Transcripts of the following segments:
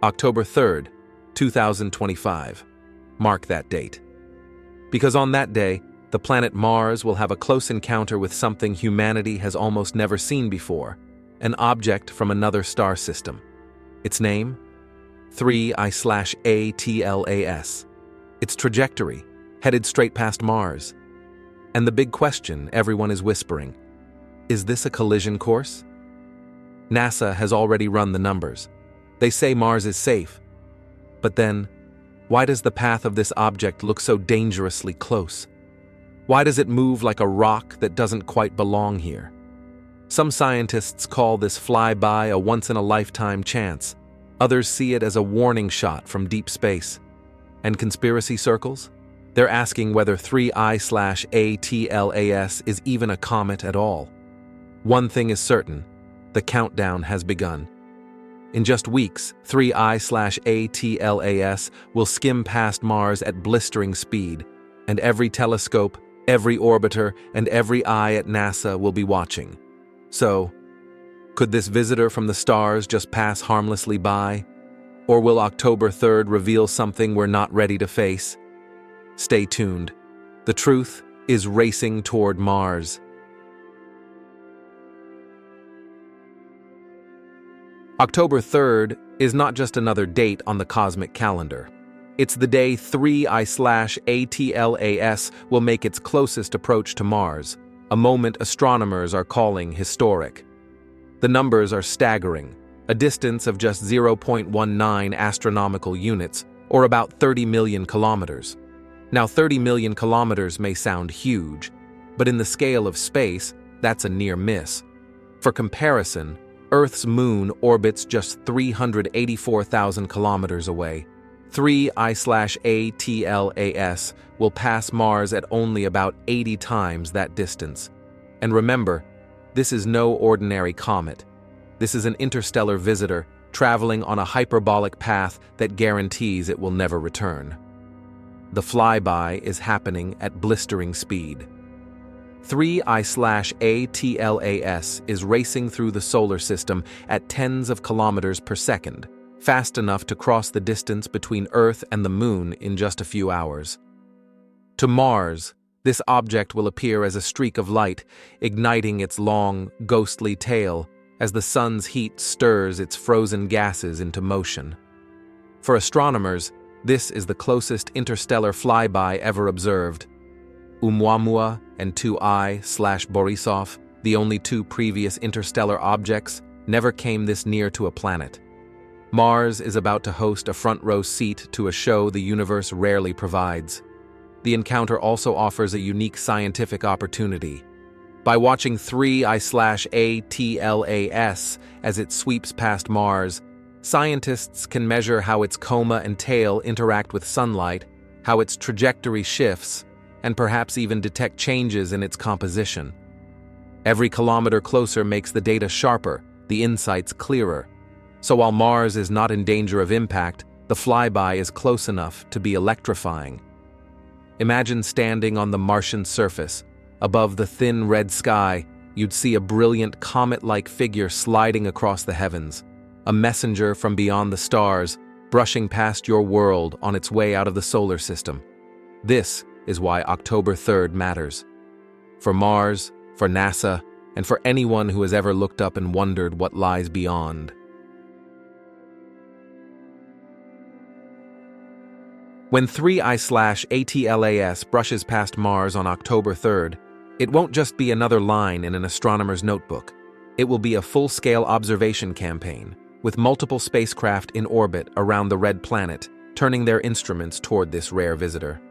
October 3rd, 2025. Mark that date. Because on that day, the planet Mars will have a close encounter with something humanity has almost never seen before, an object from another star system. Its name? 3I/ATLAS. Its trajectory, headed straight past Mars. And the big question everyone is whispering, is this a collision course? NASA has already run the numbers. They say Mars is safe. But then, why does the path of this object look so dangerously close? Why does it move like a rock that doesn't quite belong here? Some scientists call this flyby a once-in-a-lifetime chance. Others see it as a warning shot from deep space. And conspiracy circles? They're asking whether 3I/ATLAS is even a comet at all. One thing is certain, the countdown has begun. In just weeks, 3I/ATLAS will skim past Mars at blistering speed, and every telescope, every orbiter, and every eye at NASA will be watching. So, could this visitor from the stars just pass harmlessly by? Or will October 3rd reveal something we're not ready to face? Stay tuned. The truth is racing toward Mars. October 3rd is not just another date on the cosmic calendar. It's the day 3I/ATLAS will make its closest approach to Mars, a moment astronomers are calling historic. The numbers are staggering, a distance of just 0.19 astronomical units, or about 30 million kilometers. Now, 30 million kilometers may sound huge, but in the scale of space, that's a near miss. For comparison, Earth's moon orbits just 384,000 kilometers away. 3I/ATLAS will pass Mars at only about 80 times that distance. And remember, this is no ordinary comet. This is an interstellar visitor traveling on a hyperbolic path that guarantees it will never return. The flyby is happening at blistering speed. 3I/ATLAS is racing through the solar system at tens of kilometers per second, fast enough to cross the distance between Earth and the Moon in just a few hours. To Mars, this object will appear as a streak of light, igniting its long, ghostly tail as the sun's heat stirs its frozen gases into motion. For astronomers, this is the closest interstellar flyby ever observed. Oumuamua and 2I/Borisov, the only two previous interstellar objects, never came this near to a planet. Mars is about to host a front-row seat to a show the universe rarely provides. The encounter also offers a unique scientific opportunity. By watching 3I/ATLAS as it sweeps past Mars, scientists can measure how its coma and tail interact with sunlight, how its trajectory shifts, and perhaps even detect changes in its composition. Every kilometer closer makes the data sharper, the insights clearer. So while Mars is not in danger of impact, the flyby is close enough to be electrifying. Imagine standing on the Martian surface. Above the thin red sky, you'd see a brilliant comet-like figure sliding across the heavens, a messenger from beyond the stars, brushing past your world on its way out of the solar system. This is why October 3rd matters. For Mars, for NASA, and for anyone who has ever looked up and wondered what lies beyond. When 3I/ATLAS brushes past Mars on October 3rd, it won't just be another line in an astronomer's notebook. It will be a full-scale observation campaign, with multiple spacecraft in orbit around the red planet, turning their instruments toward this rare visitor.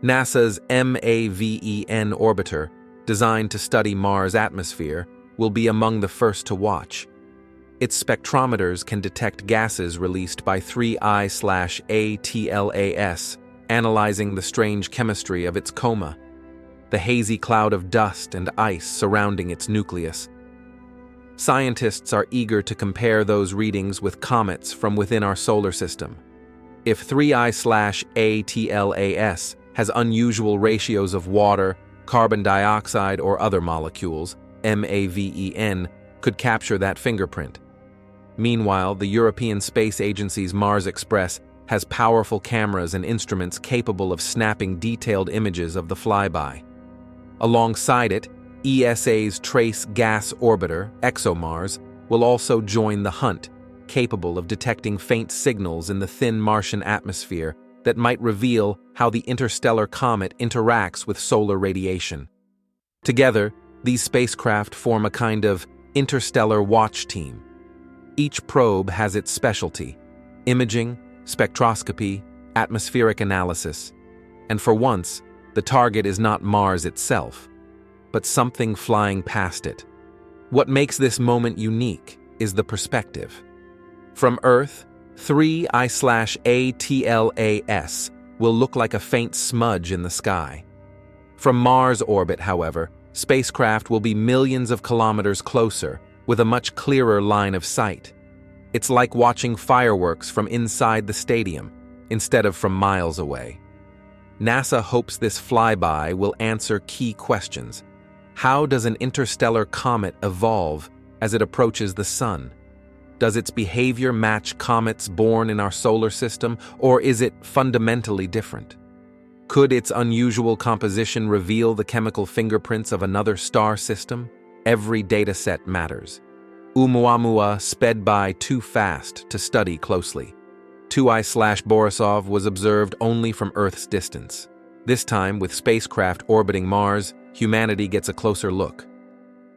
NASA's MAVEN orbiter, designed to study Mars' atmosphere, will be among the first to watch. Its spectrometers can detect gases released by 3I/ATLAS, analyzing the strange chemistry of its coma, the hazy cloud of dust and ice surrounding its nucleus. Scientists are eager to compare those readings with comets from within our solar system. If 3I/ATLAS has unusual ratios of water, carbon dioxide, or other molecules, MAVEN could capture that fingerprint. Meanwhile, the European Space Agency's Mars Express has powerful cameras and instruments capable of snapping detailed images of the flyby. Alongside it, ESA's Trace Gas Orbiter, ExoMars, will also join the hunt, capable of detecting faint signals in the thin Martian atmosphere that might reveal how the interstellar comet interacts with solar radiation. Together, these spacecraft form a kind of interstellar watch team. Each probe has its specialty: imaging, spectroscopy, atmospheric analysis, and for once, the target is not Mars itself, but something flying past it. What makes this moment unique is the perspective. From Earth, 3I/ATLAS will look like a faint smudge in the sky. From Mars orbit, however, spacecraft will be millions of kilometers closer, with a much clearer line of sight. It's like watching fireworks from inside the stadium, instead of from miles away. NASA hopes this flyby will answer key questions. How does an interstellar comet evolve as it approaches the Sun? Does its behavior match comets born in our solar system, or is it fundamentally different? Could its unusual composition reveal the chemical fingerprints of another star system? Every dataset matters. Oumuamua sped by too fast to study closely. 2I/Borisov was observed only from Earth's distance. This time, with spacecraft orbiting Mars, humanity gets a closer look.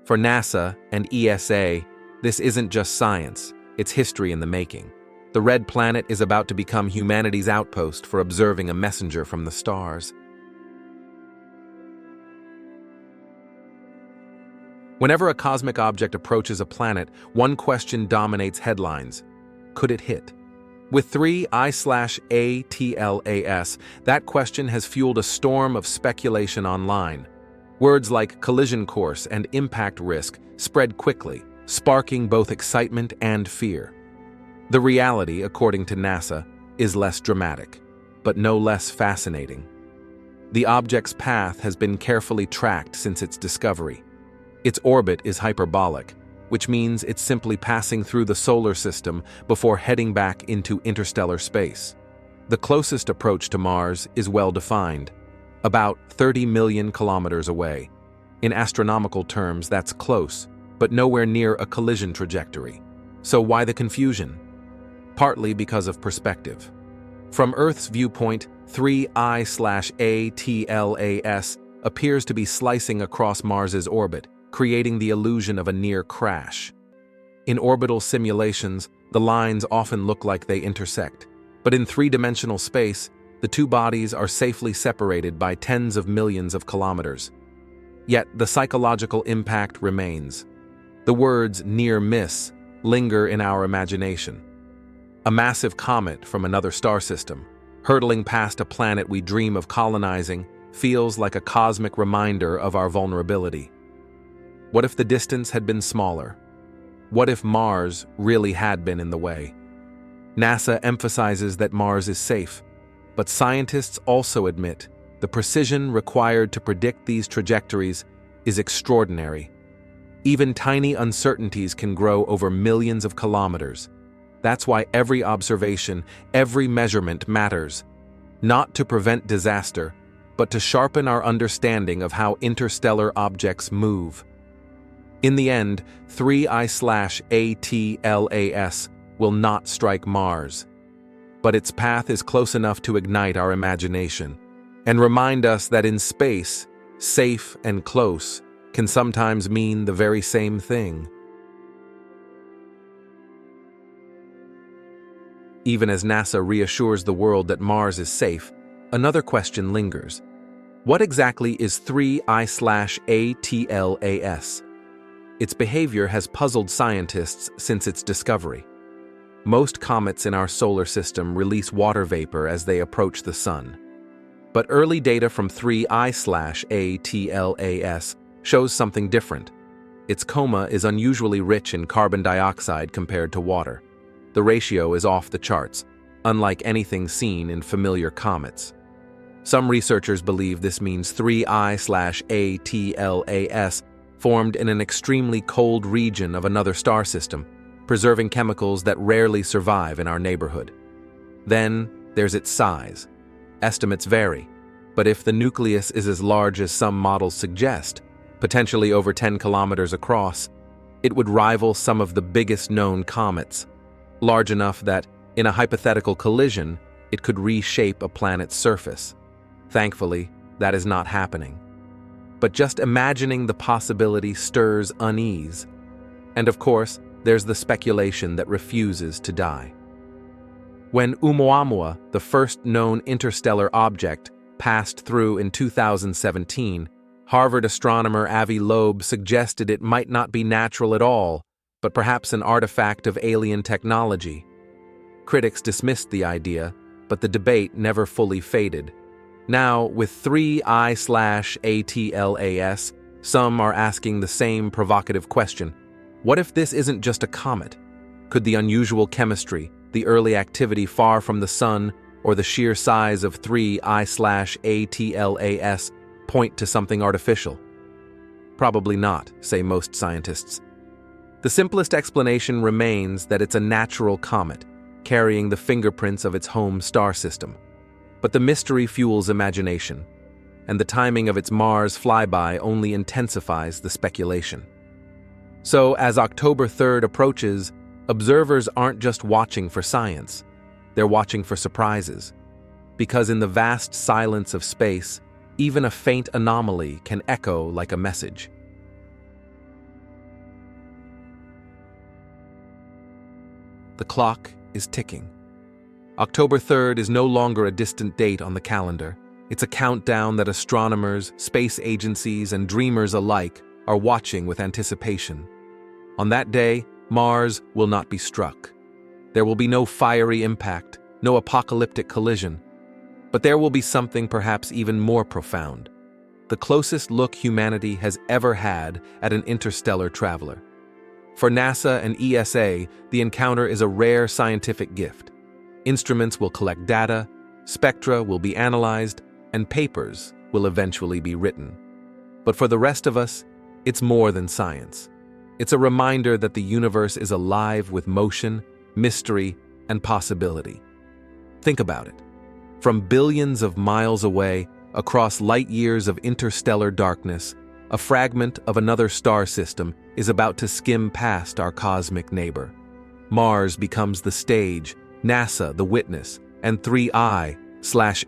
For NASA and ESA, this isn't just science, it's history in the making. The red planet is about to become humanity's outpost for observing a messenger from the stars. Whenever a cosmic object approaches a planet, one question dominates headlines: could it hit? With 3I/ATLAS, that question has fueled a storm of speculation online. Words like collision course and impact risk spread quickly, sparking both excitement and fear. The reality, according to NASA, is less dramatic, but no less fascinating. The object's path has been carefully tracked since its discovery. Its orbit is hyperbolic, which means it's simply passing through the solar system before heading back into interstellar space. The closest approach to Mars is well defined, about 30 million kilometers away. In astronomical terms, that's close, but nowhere near a collision trajectory. So why the confusion? Partly because of perspective. From Earth's viewpoint, 3I/ATLAS appears to be slicing across Mars's orbit, creating the illusion of a near crash. In orbital simulations, the lines often look like they intersect, but in three-dimensional space, the two bodies are safely separated by tens of millions of kilometers. Yet the psychological impact remains. The words near miss linger in our imagination. A massive comet from another star system, hurtling past a planet we dream of colonizing, feels like a cosmic reminder of our vulnerability. What if the distance had been smaller? What if Mars really had been in the way? NASA emphasizes that Mars is safe, but scientists also admit the precision required to predict these trajectories is extraordinary. Even tiny uncertainties can grow over millions of kilometers. That's why every observation, every measurement matters, not to prevent disaster, but to sharpen our understanding of how interstellar objects move. In the end, 3I/ATLAS will not strike Mars, but its path is close enough to ignite our imagination and remind us that in space, safe and close can sometimes mean the very same thing. Even as NASA reassures the world that Mars is safe, another question lingers. What exactly is 3I/ATLAS? Its behavior has puzzled scientists since its discovery. Most comets in our solar system release water vapor as they approach the Sun. But early data from 3I/ATLAS shows something different. Its coma is unusually rich in carbon dioxide compared to water. The ratio is off the charts, unlike anything seen in familiar comets. Some researchers believe this means 3I/ATLAS formed in an extremely cold region of another star system, preserving chemicals that rarely survive in our neighborhood. Then, there's its size. Estimates vary, but if the nucleus is as large as some models suggest, potentially over 10 kilometers across, it would rival some of the biggest known comets, large enough that, in a hypothetical collision, it could reshape a planet's surface. Thankfully, that is not happening. But just imagining the possibility stirs unease. And of course, there's the speculation that refuses to die. When Oumuamua, the first known interstellar object, passed through in 2017, Harvard astronomer Avi Loeb suggested it might not be natural at all, but perhaps an artifact of alien technology. Critics dismissed the idea, but the debate never fully faded. Now, with 3I/ATLAS, some are asking the same provocative question. What if this isn't just a comet? Could the unusual chemistry, the early activity far from the sun, or the sheer size of 3I/ATLAS point to something artificial? Probably not, say most scientists. The simplest explanation remains that it's a natural comet, carrying the fingerprints of its home star system. But the mystery fuels imagination, and the timing of its Mars flyby only intensifies the speculation. So, as October 3rd approaches, observers aren't just watching for science, they're watching for surprises. Because in the vast silence of space, even a faint anomaly can echo like a message. The clock is ticking. October 3rd is no longer a distant date on the calendar. It's a countdown that astronomers, space agencies, and dreamers alike are watching with anticipation. On that day, Mars will not be struck. There will be no fiery impact, no apocalyptic collision. But there will be something perhaps even more profound. The closest look humanity has ever had at an interstellar traveler. For NASA and ESA, the encounter is a rare scientific gift. Instruments will collect data, spectra will be analyzed, and papers will eventually be written. But for the rest of us, it's more than science. It's a reminder that the universe is alive with motion, mystery, and possibility. Think about it. From billions of miles away, across light years of interstellar darkness, a fragment of another star system is about to skim past our cosmic neighbor. Mars becomes the stage, NASA the witness, and 3I/ATLAS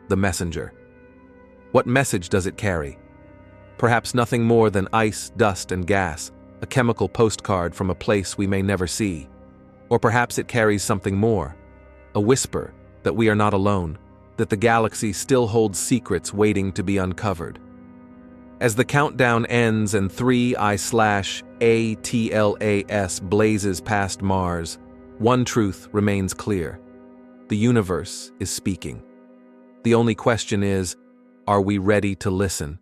the messenger. What message does it carry? Perhaps nothing more than ice, dust, and gas, a chemical postcard from a place we may never see. Or perhaps it carries something more, a whisper that we are not alone, that the galaxy still holds secrets waiting to be uncovered. As the countdown ends and 3I/ATLAS blazes past Mars, one truth remains clear. The universe is speaking. The only question is, are we ready to listen?